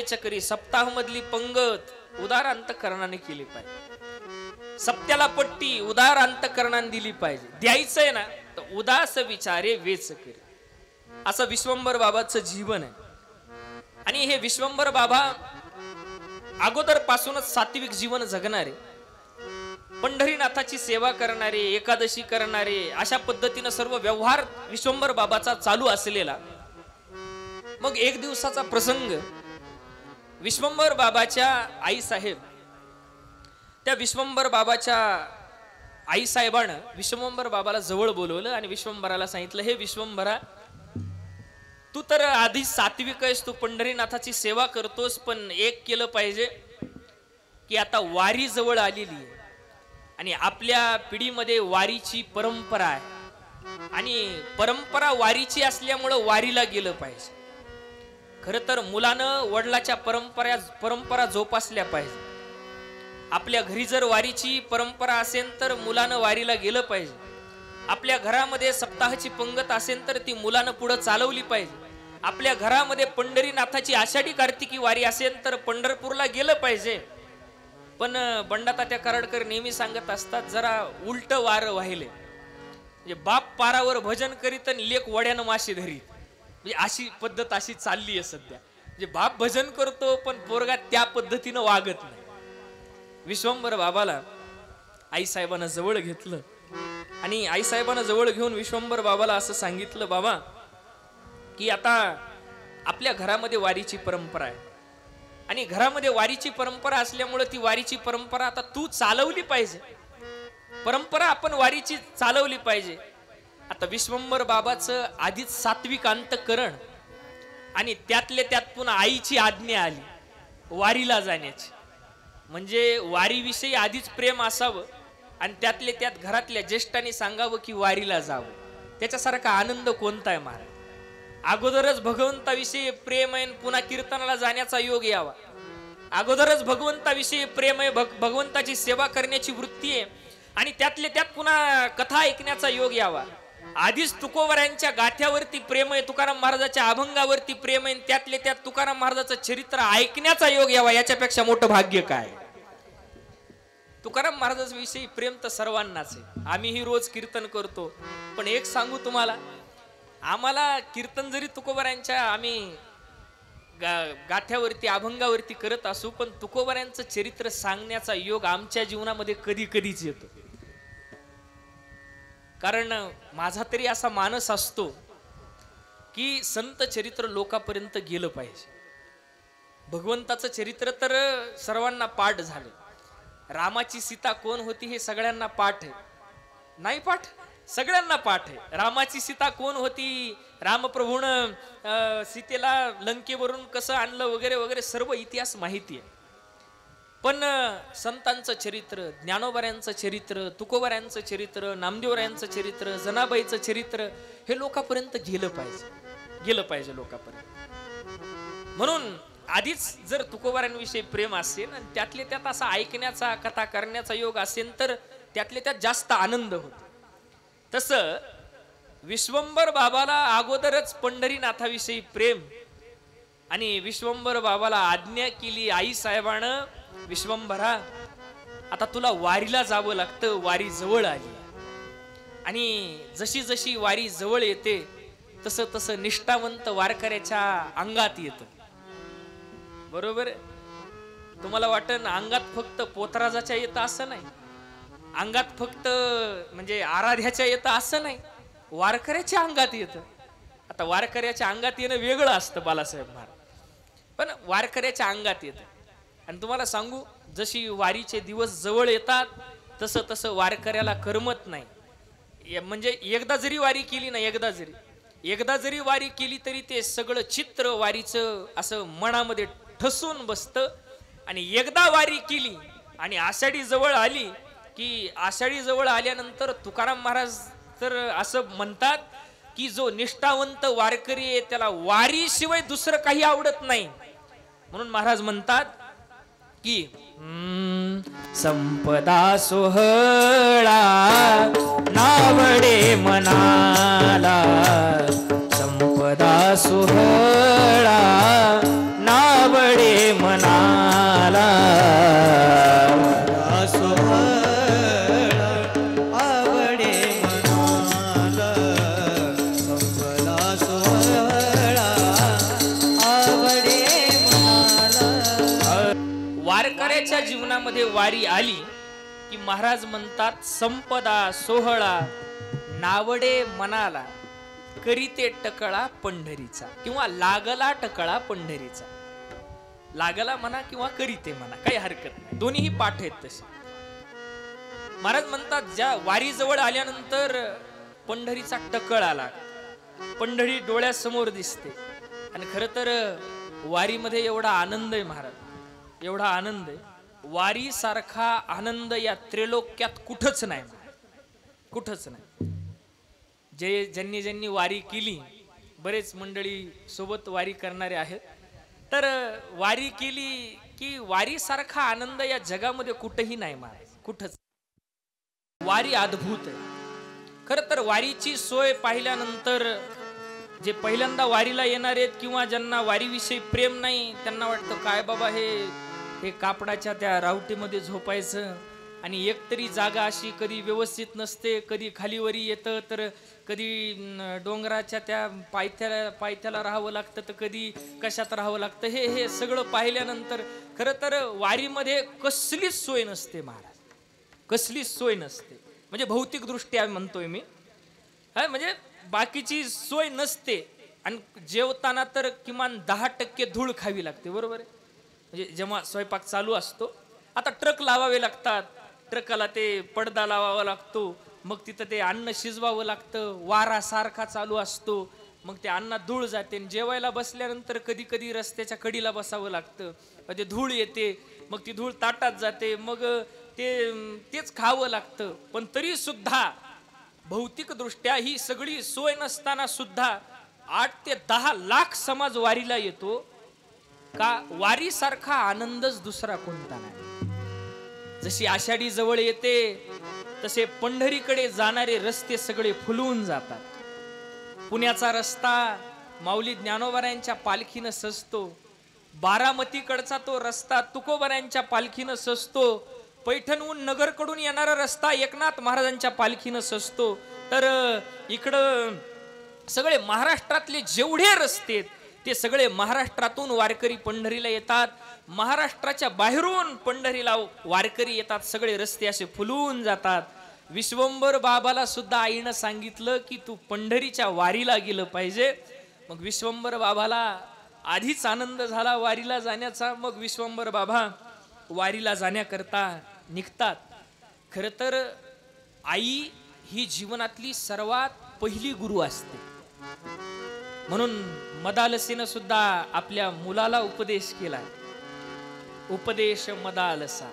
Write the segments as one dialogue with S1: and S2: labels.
S1: वेचकरी, सप्ताह मधली पंगत उदार अंतकरणाने केली पाहिजे. सप्त्याला पट्टी उदार अंतकरणाने दिली पाहिजे. द्यायचंय ना तर उदास विचारे वेचकरी, असं विश्वंभर बाबाचं जीवन आहे. आणि हे विश्वंभर बाबा अगोदर पासूनच सात्विक जीवन जगणारे, पंढरीनाथाची सेवा करणारे, एकादशी करणारे, अशा पद्धतीनं सर्व व्यवहार विश्वंभर बाबाचा चालू असलेला. मग एक दिवसाचा प्रसंग, विश्वंभर बाबाच्या आई साहेब, त्या विश्वंभर बाबाच्या आई साहेबानं विश्वंभर बाबाला जवळ बोलवलं आणि विश्वंभराला सांगितलं, हे विश्वंभरा, तू तर आधी सात्विक आहेस, तू पंढरीनाथाची सेवा करतोस, पण एक केलं पाहिजे की आता वारी जवळ आलेली आहे आणि आपल्या पिढीमध्ये वारीची परंपरा आहे आणि परंपरा वारीची असल्यामुळं वारीला गेलं पाहिजे. खरं तर मुलानं वडिलाच्या परंपरा जोपासल्या पाहिजे. आपल्या घरी जर वारीची परंपरा असेल तर मुलानं वारीला गेलं पाहिजे. आपल्या घरामध्ये सप्ताहाची पंगत असेल तर ती मुलानं पुढे चालवली पाहिजे. आपल्या घरामध्ये पंढरीनाथाची आषाढी कार्तिकी वारी असेल तर पंढरपूरला गेलं पाहिजे. पण बंडातात्या कराडकर नेहमी सांगत असतात, जरा उलट वार वाहिले, म्हणजे बाप पारावर भजन करीत आणि लेक वड्यानं माशी धरीत, म्हणजे अशी पद्धत अशी चालली आहे सध्या. म्हणजे बाप भजन करतो पण पोरगा त्या पद्धतीनं वागत नाही. विश्वंभर बाबाला आईसाहेबांना जवळ घेतलं आणि आईसाहेबांना जवळ घेऊन विश्वंभर बाबाला असं सांगितलं, बाबा की आता आपल्या घरामध्ये वारीची परंपरा आहे आणि घरामध्ये वारीची परंपरा असल्यामुळे ती वारीची परंपरा आता तू चालवली पाहिजे. परंपरा आपण वारीची चालवली पाहिजे. आता विश्वंभर बाबाचं आधीच सात्विक अंतकरण आणि त्यातले त्यात पुन्हा आईची आज्ञा आली वारीला जाण्याची, म्हणजे वारीविषयी आधीच प्रेम असावं आणि त्यातले त्यात घरातल्या ज्येष्ठांनी सांगावं की वारीला जावं. त्याच्यासारखा आनंद कोणता आहे महाराज? अगोदरच भगवंताविषयी प्रेम आहे, पुन्हा कीर्तनाला जाण्याचा योग यावा. अगोदरच भगवंताविषयी प्रेम आहे, भगवंताची सेवा करण्याची वृत्ती आहे आणि त्यातले त्यात पुन्हा कथा ऐकण्याचा योग यावा. आधीच तुकोबरायांच्या गाथ्यावरती प्रेम आहे, तुकाराम महाराजाच्या अभंगावरती प्रेम आहे, त्यातले त्यात तुकाराम महाराजाचं चरित्र ऐकण्याचा योग यावा. याच्यापेक्षा मोठं भाग्य काय? तुकाराम महाराजांविषयी प्रेम तर सर्वांनाच आहे. आम्हीही रोज कीर्तन करतो, पण एक सांगू तुम्हाला, आम्हाला कीर्तन जरी तुकोबरायांच्या आम्ही गाथ्यावरती अभंगावरती करत असू, पण तुकोबरायांचं चरित्र सांगण्याचा योग आमच्या जीवनामध्ये कधी कधीच येतो. कारण माझा तरी असा मानस असतो की संत चरित्र लोकांपर्यंत गेलं पाहिजे. भगवंताचं चरित्र तर सर्वांना पाठ झालं. रामाची सीता कोण होती हे सगळ्यांना पाठ आहे, नाही पाठ? सगळ्यांना पाठ आहे. रामाची सीता कोण होती, रामप्रभूनं सीतेला लंकेवरून कसं आणलं वगैरे वगैरे सर्व इतिहास माहिती आहे. पण संतांचं चरित्र, ज्ञानोबऱ्यांचं चरित्र, तुकोबऱ्यांचं चरित्र, नामदेवरायांचं चरित्र, जनाबाईचं चरित्र हे लोकांपर्यंत गेलं पाहिजे लोकांपर्यंत. म्हणून आधीच जर तुकोबऱ्यांविषयी प्रेम असेल आणि त्यातले त्यात असा ऐकण्याचा, कथा करण्याचा योग असेल तर त्यातले त्यात जास्त आनंद होतो. तसं विश्वंभर बाबाला अगोदरच पंढरीनाथाविषयी प्रेम आणि विश्वंभर बाबाला आज्ञा केली आई साहेबानं, विश्वंभरा आता तुला वारीला जावं लागतं, वारी जवळ आली. आणि जशी जशी वारी जवळ येते तसं तसं निष्ठावंत वारकऱ्याच्या अंगात येतं. बरोबर? तुम्हाला वाटतं अंगात फक्त पोतराजाच्या येतं असं नाही, अंगात फक्त म्हणजे आराध्याच्या येतं असं नाही, वारकऱ्याच्या अंगात येतं. आता वारकऱ्याच्या अंगात येणं वेगळं असतं बालासाहेब महाराज, पण वारकऱ्याच्या अंगात येतं. आणि तुम्हाला सांगू, जशी वारीचे दिवस जवळ येतात तसं तसं वारकऱ्याला करमत नाही. म्हणजे एकदा जरी वारी केली ना, एकदा जरी वारी केली तरी ते सगळं चित्र वारीचं असं मनामध्ये ठसून बसतं. आणि एकदा वारी केली आणि आषाढी जवळ आली की आषाढी जवळ आल्यानंतर तुकाराम महाराज तर असं म्हणतात की जो निष्ठावंत वारकरी आहे त्याला वारी शिवाय दुसरं काही आवडत नाही. म्हणून महाराज म्हणतात की संपदा सोहळा नावडे मनाला, संपदा सोहळा नावडे मनाला
S2: सोहळा आवडे मनाला संपला सोहळा आवडे मनाला.
S1: वारकऱ्याच्या जीवनामध्ये वारी आली की महाराज म्हणतात संपदा सोहळा नावडे मनाला करीते टकळा पंढरीचा, किंवा लागला टकळा पंढरीचा. लागला म्हणा किंवा करीते म्हणा, काही हरकत नाही, दोन्हीही पाठ आहेत तसे. महाराज म्हणतात ज्या वारी जवळ आल्यानंतर पंढरीचा टकळ आला, पंढरी डोळ्यासमोर दिसते. आणि खर तर वारीमध्ये एवढा आनंद आहे महाराज, एवढा आनंद आहे, वारी सारखा आनंद या त्रिलोक्यात कुठंच नाही, कुठंच नाही. ज्यांनी वारी केली, बरेच मंडळी सोबत वारी करणारे आहेत, तर वारी केली की वारी सारखा आनंद या जगामध्ये कुठेही नाही महाराज, कुठंच. वारी अद्भुत आहे. खर तर वारीची सोय पाहिल्यानंतर जे पहिल्यांदा वारीला येणार आहेत किंवा ज्यांना वारीविषयी प्रेम नाही, त्यांना वाटतं काय बाबा हे कापडाच्या त्या रावटीमध्ये झोपायचं, आणि एकतरी जागा अशी कधी व्यवस्थित नसते, कधी खालीवरी येतं, तर कधी डोंगराच्या त्या पायथ्याला राहावं लागतं, तर कधी कशात राहावं लागतं. हे सगळं पाहिल्यानंतर खरं तर वारीमध्ये कसलीच सोय नसते महाराज, कसलीच सोय नसते. म्हणजे भौतिकदृष्ट्या म्हणतोय मी, म्हणजे बाकीची सोय नसते. आणि जेवताना तर किमान 10% धूळ खावी लागते, बरोबर आहे. म्हणजे जेव्हा स्वयंपाक चालू असतो, आता ट्रक लावावे लागतात, ट्रकाला ते पडदा लावावा लागतो, मग तिथं ते अन्न शिजवावं लागतं, वारा सारखा चालू असतो, मग ते अन्नात धूळ जाते. जेवायला बसल्यानंतर कधी कधी रस्त्याच्या कडीला बसावं लागतं, ते धूळ येते, मग ती धूळ ताटात जाते, मग तेच खावं लागतं. पण तरी सुद्धा भौतिकदृष्ट्या ही सगळी सोय नसताना सुद्धा 8 ते 10 लाख समाज वारीला येतो. का? वारी सारखा आनंदच दुसरा कोणता नाही. जशी आषाढी जवळ येते तसे पंढरीकडे जाणारे रस्ते सगळे फुलून जातात. पुण्याचा रस्ता माऊली ज्ञानोबारायांच्या पालखीनं सजतो, बारामतीकडचा तो रस्ता तुकोबारायांच्या पालखीनं सजतो, पैठणहून नगरकडून येणारा रस्ता एकनाथ महाराजांच्या पालखीनं सजतो. तर इकडं सगळे महाराष्ट्रातले जेवढे रस्ते ते सगळे महाराष्ट्रातून वारकरी पंढरीला येतात, महाराष्ट्राच्या बाहेरून पंढरीला वारकरी येतात, सगळे रस्ते असे फुलून जातात. विश्वंभर बाबाला सुद्धा आईनं सांगितलं की तू पंढरीच्या वारीला गेलं पाहिजे. मग विश्वंभर बाबाला आधीच आनंद झाला वारीला जाण्याचा, मग विश्वंभर बाबा वारीला जाण्याकरता निघतात. खरं तर आई ही जीवनातली सर्वात पहिली गुरु असते. म्हणून मदालसीनं सुद्धा आपल्या मुलाला उपदेश केला, उपदेश मदालसा,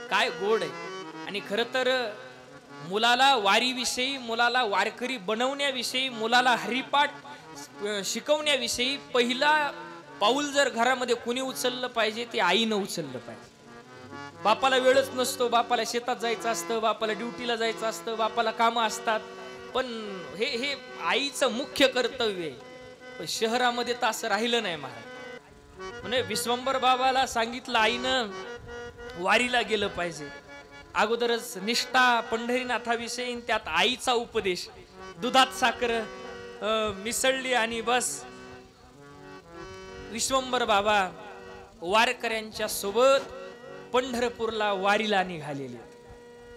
S1: काय गोड आहे. आणि खरं तर मुलाला वारीविषयी, मुलाला वारकरी बनवण्याविषयी, मुलाला हरिपाठ शिकवण्याविषयी पहिला पाऊल जर घरामध्ये कुणी उचललं पाहिजे ते आईनं उचललं पाहिजे. बापाला वेळच नसतो, बापाला शेतात जायचं असतं, बापाला ड्युटीला जायचं असतं, बापाला कामं असतात, पण हे आईचं मुख्य कर्तव्य आहे. पण शहरामध्ये तर असं राहिलं नाही महाराज. म्हणजे विश्वंभर बाबाला सांगितलं आईनं वारीला गेलं पाहिजे. अगोदरच निष्ठा पंढरीनाथाविषयी, त्यात आईचा उपदेश, दुधात साखर मिसळली आणि बस विश्वंभर बाबा वारकऱ्यांच्या सोबत पंढरपूरला वारीला निघालेले.